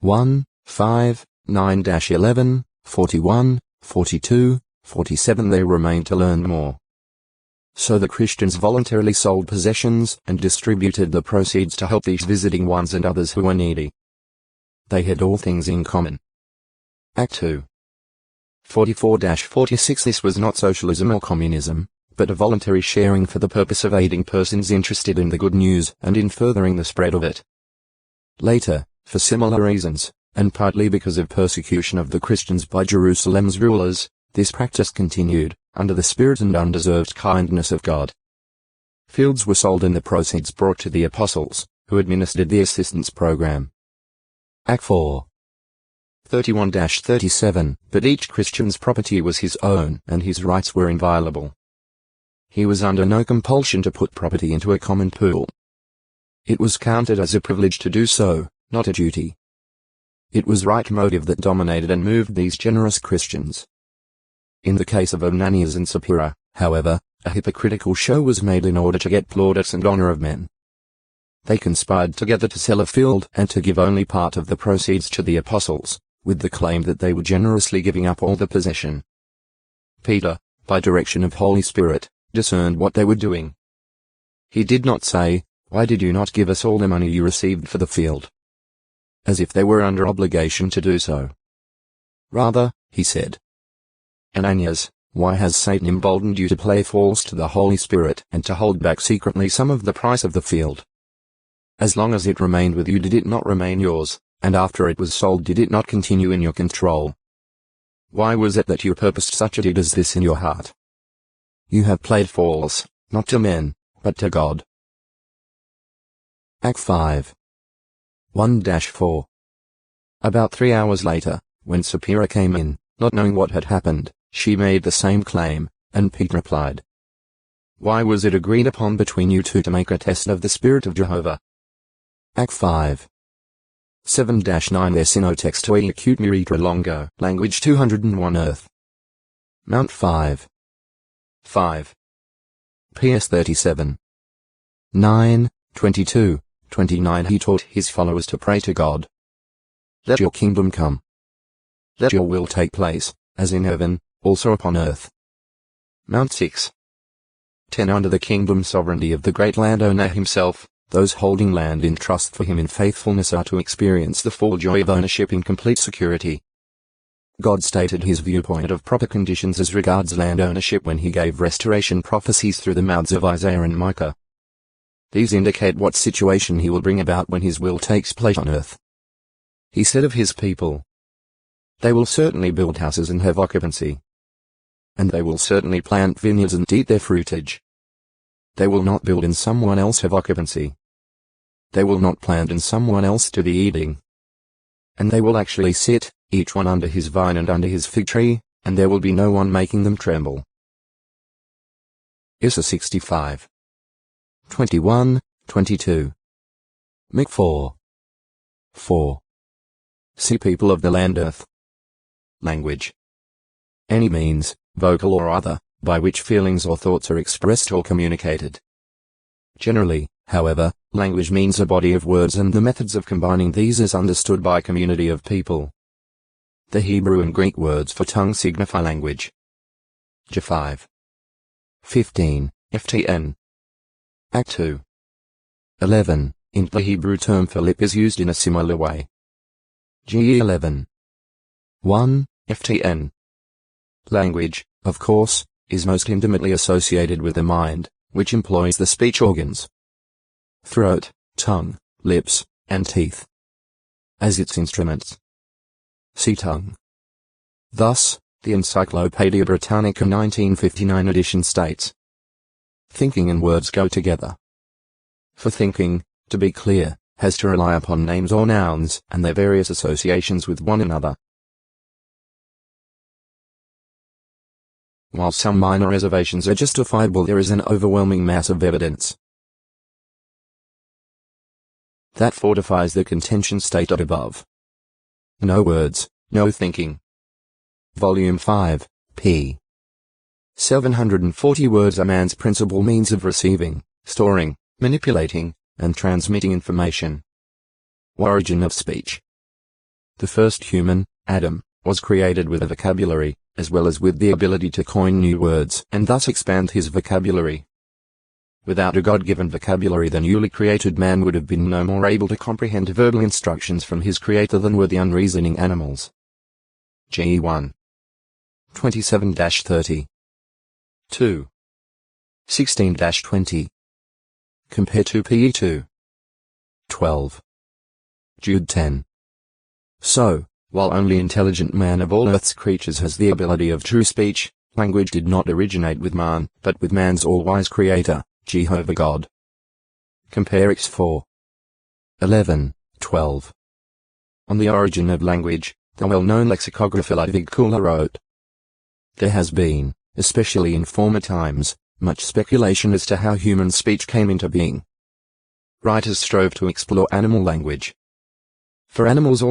1, 5, 9-11, 41, 42, 47. They remained to learn more. So the Christians voluntarily sold possessions and distributed the proceeds to help these visiting ones and others who were needy. They had all things in common. Act 2. 44-46. This was not socialism or communism, but a voluntary sharing for the purpose of aiding persons interested in the good news and in furthering the spread of it. Later, for similar reasons, and partly because of persecution of the Christians by Jerusalem's rulers, this practice continued, under the spirit and undeserved kindness of God. Fields were sold and the proceeds brought to the apostles, who administered the assistance program. Act 4. 31-37. But each Christian's property was his own and his rights were inviolable. He was under no compulsion to put property into a common pool. It was counted as a privilege to do so, not a duty. It was right motive that dominated and moved these generous Christians. In the case of Ananias and Sapphira, however, a hypocritical show was made in order to get plaudits and honor of men. They conspired together to sell a field and to give only part of the proceeds to the apostles, with the claim that they were generously giving up all the possession. Peter, by direction of Holy Spirit, discerned what they were doing. He did not say, "Why did you not give us all the money you received for the field?" as if they were under obligation to do so. Rather, he said, "Ananias, why has Satan emboldened you to play false to the Holy Spirit and to hold back secretly some of the price of the field? As long as it remained with you, did it not remain yours, and after it was sold, did it not continue in your control? Why was it that you purposed such a deed as this in your heart? You have played false, not to men, but to God." Act 5. 1-4. About 3 hours later, when Sapphira came in, not knowing what had happened, she made the same claim, and Peter replied, "Why was it agreed upon between you two to make a test of the Spirit of Jehovah?" Act 5. 7-9. Their synotext to acute miritra longo, language 201 Earth. Mount 5. 5. PS 37. 9, 22, 29. He taught his followers to pray to God. Let your kingdom come. Let your will take place, as in heaven, also upon earth. Mount 6. 10. Under the kingdom sovereignty of the great landowner himself, those holding land in trust for him in faithfulness are to experience the full joy of ownership in complete security. God stated his viewpoint of proper conditions as regards land ownership when he gave restoration prophecies through the mouths of Isaiah and Micah. These indicate what situation he will bring about when his will takes place on earth. He said of his people, "They will certainly build houses and have occupancy. And they will certainly plant vineyards and eat their fruitage. They will not build and someone else have occupancy. They will not plant and someone else do the eating. And they will actually sit, each one under his vine and under his fig tree, and there will be no one making them tremble." Isa 65. 21, 22. Mic 4. 4. See people of the land earth. Language. Any means, vocal or other, by which feelings or thoughts are expressed or communicated. Generally, however, language means a body of words and the methods of combining these as understood by a community of people. The Hebrew and Greek words for tongue signify language. J 5. 15, ftn. Act 2. 11. The Hebrew term for lip is used in a similar way. G 11. 1, ftn. Language, of course, is most intimately associated with the mind, which employs the speech organs, throat, tongue, lips, and teeth, as its instruments. See tongue. Thus, the Encyclopaedia Britannica 1959 edition states, "Thinking and words go together." For thinking, to be clear, has to rely upon names or nouns and their various associations with one another. While some minor reservations are justifiable, there is an overwhelming mass of evidence that fortifies the contention stated above. No words, no thinking. Volume 5, p. 740 words are man's principal means of receiving, storing, manipulating, and transmitting information. Origin of speech. The first human, Adam, was created with a vocabulary, as well as with the ability to coin new words and thus expand his vocabulary. Without a God-given vocabulary, the newly created man would have been no more able to comprehend verbal instructions from his creator than were the unreasoning animals. GE 1. 27-30. 2. 16-20. Compare to PE 2. 12. Jude 10. So, while only intelligent man of all earth's creatures has the ability of true speech, language did not originate with man, but with man's all-wise creator, Jehovah God. Compare X 4. 11, 12. On the origin of language, the well-known lexicographer Ludwig Kuhler wrote, "There has been, especially in former times, much speculation as to how human speech came into being. Writers strove to explore animal language. For animals also